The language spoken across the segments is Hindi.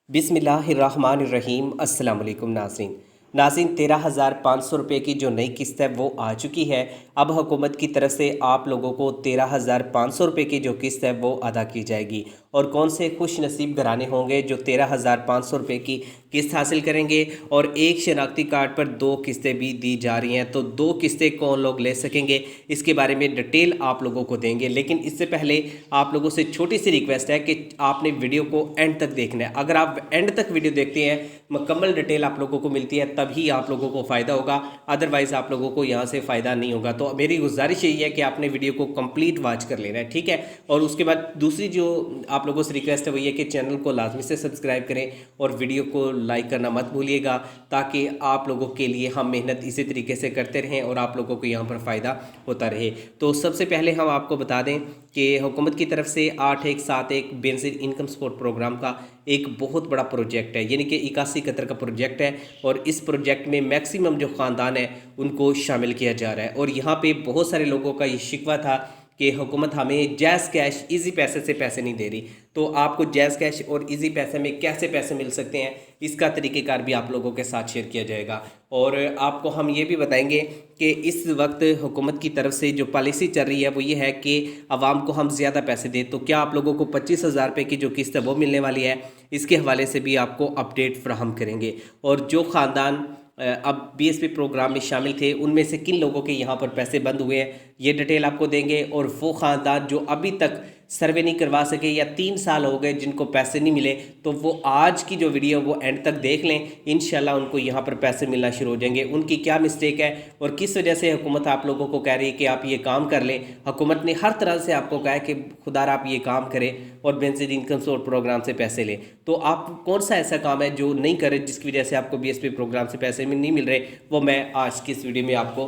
बिस्मिल्लाहिर्रहमानिर्रहीम। अस्सलाम वालेकुम नाज़रीन। 13,500 रुपये की जो नई किस्त है वो आ चुकी है। अब हुकूमत की तरफ से आप लोगों को 13,500 रुपये की जो किस्त है वो अदा की जाएगी। और कौन से खुश नसीब घराने होंगे जो 13,500 रुपये की किस्त हासिल करेंगे। और एक शनाख्ती कार्ड पर 2 किस्तें भी दी जा रही हैं, तो 2 किस्तें कौन लोग ले सकेंगे इसके बारे में डिटेल आप लोगों को देंगे। लेकिन इससे पहले आप लोगों से छोटी सी रिक्वेस्ट है कि आपने वीडियो को एंड तक देखना है। अगर आप एंड तक वीडियो देखते हैं, मुकम्मल डिटेल आप लोगों को मिलती है, तभी आप लोगों को फ़ायदा होगा, अदरवाइज़ आप लोगों को यहाँ से फ़ायदा नहीं होगा। तो मेरी गुजारिश यही है कि आपने वीडियो को कंप्लीट वॉच कर लेना है, ठीक है। और उसके बाद दूसरी जो आप लोगों से रिक्वेस्ट है वो ये कि चैनल को लाजमी से सब्सक्राइब करें और वीडियो को लाइक करना मत भूलिएगा, ताकि आप लोगों के लिए हम मेहनत इसी तरीके से करते रहें और आप लोगों को यहाँ पर फ़ायदा होता रहे। तो सबसे पहले हम आपको बता दें कि हुकूमत की तरफ से 8171 बेनज़ीर इनकम सपोर्ट प्रोग्राम का एक बहुत बड़ा प्रोजेक्ट है, यानी कि 81 कतर का प्रोजेक्ट है। और इस प्रोजेक्ट में मैक्सिमम जो ख़ानदान है उनको शामिल किया जा रहा है। और यहाँ पे बहुत सारे लोगों का ये शिकवा था कि हुकूमत हमें जैज़ कैश इजी पैसे से पैसे नहीं दे रही। तो आपको जैज़ कैश और इजी पैसे में कैसे पैसे मिल सकते हैं, इसका तरीक़ेकार भी आप लोगों के साथ शेयर किया जाएगा। और आपको हम ये भी बताएंगे कि इस वक्त हुकूमत की तरफ से जो पॉलिसी चल रही है वो ये है कि आवाम को हम ज़्यादा पैसे दें। तो क्या आप लोगों को 25,000 रुपये की जो किस्त है वो मिलने वाली है, इसके हवाले से भी आपको अपडेट फ्राहम करेंगे। और जो ख़ानदान अब बीएसपी प्रोग्राम में शामिल थे, उनमें से किन लोगों के यहाँ पर पैसे बंद हुए हैं ये डिटेल आपको देंगे। और वो ख़ानदान जो अभी तक सर्वे नहीं करवा सके या 3 साल हो गए जिनको पैसे नहीं मिले, तो वो आज की जो वीडियो वो एंड तक देख लें, इंशाल्लाह उनको यहाँ पर पैसे मिलना शुरू हो जाएंगे। उनकी क्या मिस्टेक है और किस वजह से हुकूमत आप लोगों को कह रही है कि आप ये काम कर लें। हुकूमत ने हर तरह से आपको कहा है कि खुदार आप ये काम करें और बेनज़ीर इनकम सपोर्ट प्रोग्राम से पैसे लें। तो आप कौन सा ऐसा काम है जो नहीं करें जिसकी वजह से आपको बीएसपी प्रोग्राम से पैसे नहीं मिल रहे, वो मैं आज की इस वीडियो में आपको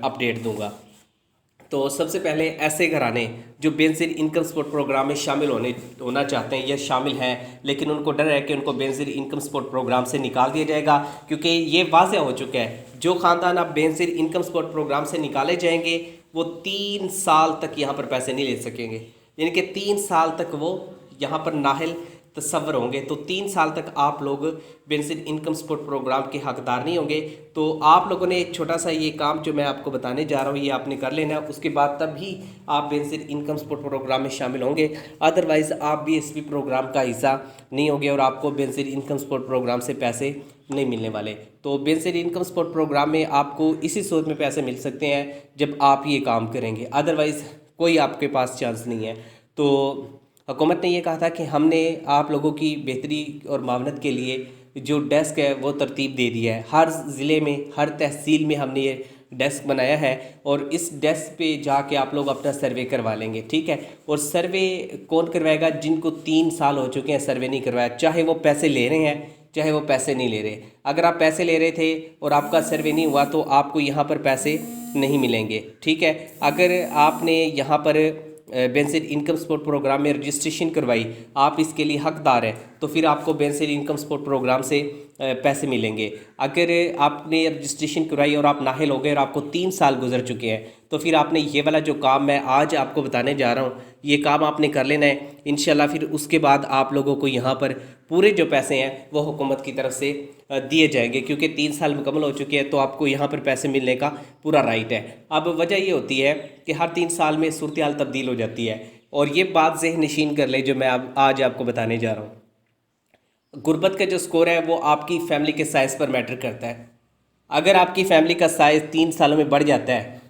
अपडेट दूंगा। तो सबसे पहले ऐसे घराने जो बेनज़ीर इनकम सपोर्ट प्रोग्राम में शामिल होना चाहते हैं या शामिल हैं, लेकिन उनको डर है कि उनको बेनज़ीर इनकम सपोर्ट प्रोग्राम से निकाल दिया जाएगा, क्योंकि ये वाज़ेह हो चुका है जो ख़ानदान अब बेनज़ीर इनकम सपोर्ट प्रोग्राम से निकाले जाएंगे वो 3 साल तक यहाँ पर पैसे नहीं ले सकेंगे। यानी कि 3 साल तक वो यहाँ पर नाहल तस्वर होंगे। तो 3 साल तक आप लोग बेनज़ीर इनकम सपोर्ट प्रोग्राम के हकदार नहीं होंगे। तो आप लोगों ने एक छोटा सा ये काम जो मैं आपको बताने जा रहा हूँ ये आपने कर लेना है, उसके बाद तभी आप बेनज़ीर इनकम सपोर्ट प्रोग्राम में शामिल होंगे, अदरवाइज़ आप भी इस प्रोग्राम का हिस्सा नहीं होंगे और आपको बेनज़ीर इनकम सपोर्ट प्रोग्राम से पैसे नहीं मिलने वाले। तो बेनज़ीर इनकम सपोर्ट प्रोग्राम में आपको इसी सूरत में पैसे मिल सकते हैं जब आप ये काम करेंगे, अदरवाइज़ कोई आपके पास चांस नहीं है। तो हुकूमत ने ये कहा था कि हमने आप लोगों की बेहतरी और मावनत के लिए जो डेस्क है वो तरतीब दे दिया है। हर ज़िले में, हर तहसील में हमने ये डेस्क बनाया है और इस डेस्क पे जाके आप लोग अपना सर्वे करवा लेंगे, ठीक है। और सर्वे कौन करवाएगा? जिनको 3 साल हो चुके हैं सर्वे नहीं करवाया, चाहे वो पैसे ले रहे हैं चाहे वो पैसे नहीं ले रहे। अगर आप पैसे ले रहे थे और आपका सर्वे नहीं हुआ तो आपको यहाँ पर पैसे नहीं मिलेंगे, ठीक है। अगर आपने यहाँ पर बेनज़ीर इनकम सपोर्ट प्रोग्राम में रजिस्ट्रेशन करवाई, आप इसके लिए हकदार हैं, तो फिर आपको बेनज़ीर इनकम सपोर्ट प्रोग्राम से पैसे मिलेंगे। अगर आपने रजिस्ट्रेशन करवाई और आप नाहिल हो गए और आपको 3 साल गुजर चुके हैं, तो फिर आपने ये वाला जो काम मैं आज आपको बताने जा रहा हूँ ये काम आपने कर लेना है इंशाल्लाह। फिर उसके बाद आप लोगों को यहाँ पर पूरे जो पैसे हैं वो हुकूमत की तरफ से दिए जाएंगे, क्योंकि 3 साल मुकम्मल हो चुके हैं, तो आपको यहाँ पर पैसे मिलने का पूरा राइट है। अब वजह ये होती है कि हर 3 साल में सूरत हाल तब्दील हो जाती है। और ये बात ज़हन नशीन कर ले जो मैं आज आपको बताने जा रहा हूँ। गुर्बत का जो स्कोर है वो आपकी फ़ैमिली के साइज़ पर मैटर करता है। अगर आपकी फ़ैमिली का साइज़ 3 सालों में बढ़ जाता है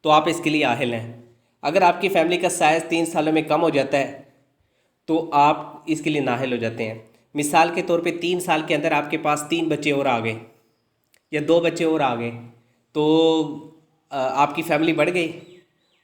तो आप इसके लिए आहिल हैं। अगर आपकी फ़ैमिली का साइज़ 3 सालों में कम हो जाता है तो आप इसके लिए नाहिल हो जाते हैं। मिसाल के तौर पे 3 साल के अंदर आपके पास 3 बच्चे और आ गए या 2 बच्चे और आ गए, तो आपकी फ़ैमिली बढ़ गई।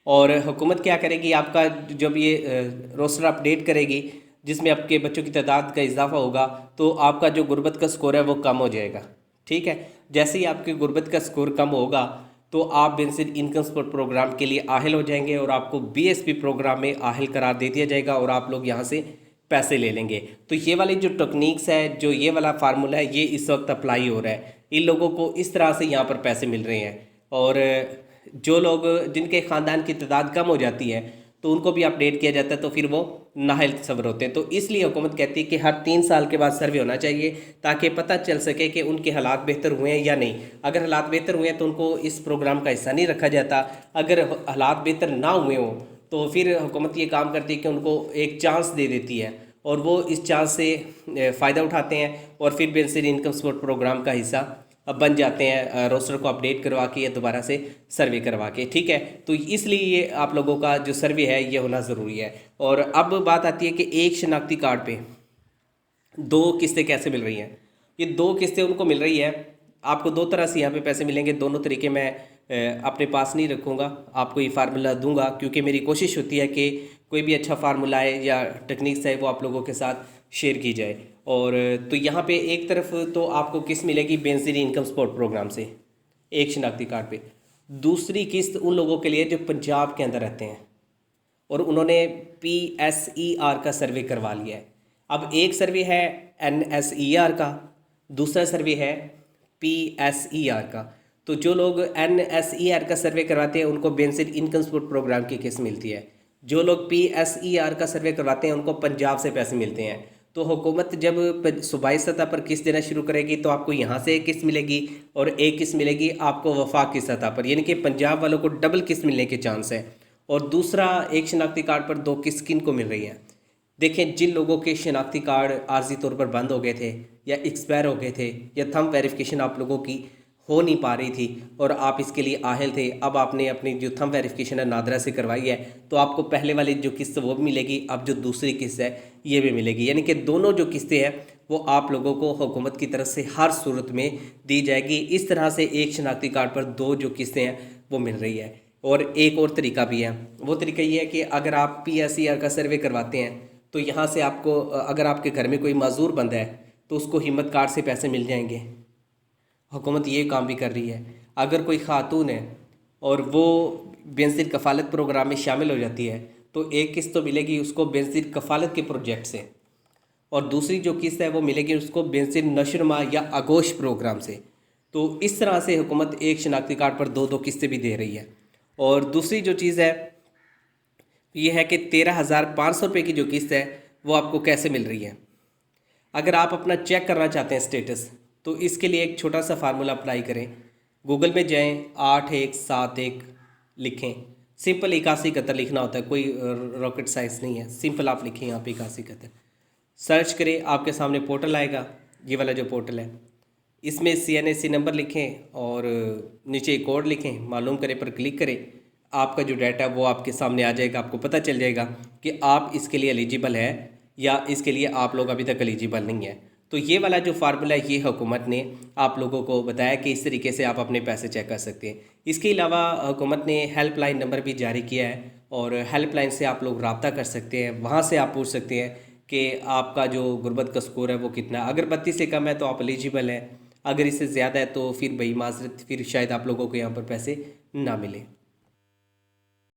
और हुकूमत क्या करेगी? आपका जब ये रोस्टर अपडेट करेगी जिसमें आपके बच्चों की तादाद का इजाफा होगा, तो आपका जो गुर्बत का स्कोर है वो कम हो जाएगा, ठीक है। जैसे ही आपके गुर्बत का स्कोर कम होगा तो आप बेनज़ीर इनकम सपोर्ट प्रोग्राम के लिए आहिल हो जाएंगे और आपको बीएसपी प्रोग्राम में आहिल करार दे दिया जाएगा और आप लोग यहाँ से पैसे ले लेंगे। तो ये वाली जो टेक्निक्स है, जो ये वाला फार्मूला है, ये इस वक्त अप्लाई हो रहा है। इन लोगों को इस तरह से यहाँ पर पैसे मिल रहे हैं। और जो लोग जिनके ख़ानदान की तादाद कम हो जाती है तो उनको भी अपडेट किया जाता है, तो फिर वो नाहल सबर होते हैं। तो इसलिए हुकूमत कहती है कि हर 3 साल के बाद सर्वे होना चाहिए ताकि पता चल सके कि उनके हालात बेहतर हुए हैं या नहीं। अगर हालात बेहतर हुए हैं तो उनको इस प्रोग्राम का हिस्सा नहीं रखा जाता। अगर हालात बेहतर ना हुए हों तो फिर हुकूमत ये काम करती है कि उनको एक चांस दे देती है और वो इस चांस से फ़ायदा उठाते हैं और फिर बेसिक इनकम सपोर्ट प्रोग्राम का हिस्सा बन जाते हैं, रोस्टर को अपडेट करवा के या दोबारा से सर्वे करवा के। ठीक है, तो इसलिए ये आप लोगों का जो सर्वे है ये होना ज़रूरी है। और अब बात आती है कि एक शनाख्ती कार्ड पे 2 किस्तें कैसे मिल रही हैं। ये 2 किस्तें उनको मिल रही है। आपको 2 तरह से यहाँ पे पैसे मिलेंगे। दोनों तरीके मैं अपने पास नहीं रखूँगा, आपको ये फार्मूला दूंगा क्योंकि मेरी कोशिश होती है कि कोई भी अच्छा फार्मूला है या टेक्निक्स है वो आप लोगों के साथ शेयर की जाए। और तो यहाँ पे एक तरफ तो आपको किस्त मिलेगी बेनजीर इनकम सपोर्ट प्रोग्राम से एक शनाख्ती कार्ड पे। दूसरी किस्त उन लोगों के लिए जो पंजाब के अंदर रहते हैं और उन्होंने PSER का सर्वे करवा लिया है। अब एक सर्वे है NSER का, दूसरा सर्वे है PSER का। तो जो लोग NSER का सर्वे करवाते हैं उनको बेसिक इनकम सपोर्ट प्रोग्राम की किस्त मिलती है। जो लोग PSER का सर्वे करवाते हैं उनको पंजाब से पैसे मिलते हैं। तो हुकूमत जब सूबाई सतह पर किस्त देना शुरू करेगी तो आपको यहाँ से एक किस्त मिलेगी और एक किस्त मिलेगी आपको वफाक की सतह पर, यानी कि पंजाब वालों को डबल किस्त मिलने के चांस है। और दूसरा, एक शनाख्ती कार्ड पर 2 किस्त किन को मिल रही है। देखें, जिन लोगों के शनाख्ती कार्ड आर्जी तौर पर बंद हो गए थे या एक्सपायर हो गए थे या थंब वेरिफिकेशन आप लोगों की हो नहीं पा रही थी और आप इसके लिए आहिल थे, अब आपने अपनी जो थंब वेरिफिकेशन है नादरा से करवाई है तो आपको पहले वाली जो किस्त वो भी मिलेगी, अब जो दूसरी किस्त है ये भी मिलेगी। यानी कि दोनों जो किस्तें हैं वो आप लोगों को हुकूमत की तरफ से हर सूरत में दी जाएगी। इस तरह से एक शनाख्ती कार्ड पर 2 जो किस्तें हैं वो मिल रही है। और एक और तरीका भी है, वो तरीका ये है कि अगर आप PSER का सर्वे करवाते हैं तो यहाँ से आपको, अगर आपके घर में कोई माजूर बंदा है तो उसको हिम्मत कार्ड से पैसे मिल जाएंगे। हुकूमत ये काम भी कर रही है। अगर कोई खातून है और वो बेनज़ीर कफ़ालत प्रोग्राम में शामिल हो जाती है तो एक किस्त तो मिलेगी उसको बेनज़ीर कफ़ालत के प्रोजेक्ट से और दूसरी जो किस्त है वो मिलेगी उसको बेनज़ीर नशरमा या आगोश प्रोग्राम से। तो इस तरह से हुकूमत एक शनाख्ती कार्ड पर 2 किस्तें भी दे रही है। और दूसरी जो चीज़ है ये है कि 13,500 रुपये की जो किस्त है वो आपको कैसे मिल रही है। अगर आप अपना चेक करना चाहते हैं स्टेटस तो इसके लिए एक छोटा सा फार्मूला अप्लाई करें। गूगल में जाएं, 8171 लिखें, सिंपल 8171 लिखना होता है, कोई रॉकेट साइंस नहीं है, सिंपल आप लिखें यहाँ पे 8171 सर्च करें, आपके सामने पोर्टल आएगा। ये वाला जो पोर्टल है इसमें CNAC नंबर लिखें और नीचे कोड लिखें, मालूम करें पर क्लिक करें, आपका जो डाटा है वो आपके सामने आ जाएगा। आपको पता चल जाएगा कि आप इसके लिए एलिजिबल है या इसके लिए आप लोग अभी तक एलिजिबल नहीं है। तो ये वाला जो फार्मूला है ये हुकूमत ने आप लोगों को बताया कि इस तरीके से आप अपने पैसे चेक कर सकते हैं। इसके अलावा हुकूमत ने हेल्पलाइन नंबर भी जारी किया है और हेल्पलाइन से आप लोग रब्ता कर सकते हैं। वहाँ से आप पूछ सकते हैं कि आपका जो गुर्बत का स्कोर है वो कितना है। अगर 32 से कम है तो आप एलिजिबल हैं, अगर इससे ज़्यादा है तो फिर भाई माजरत, फिर शायद आप लोगों को यहाँ पर पैसे ना मिले।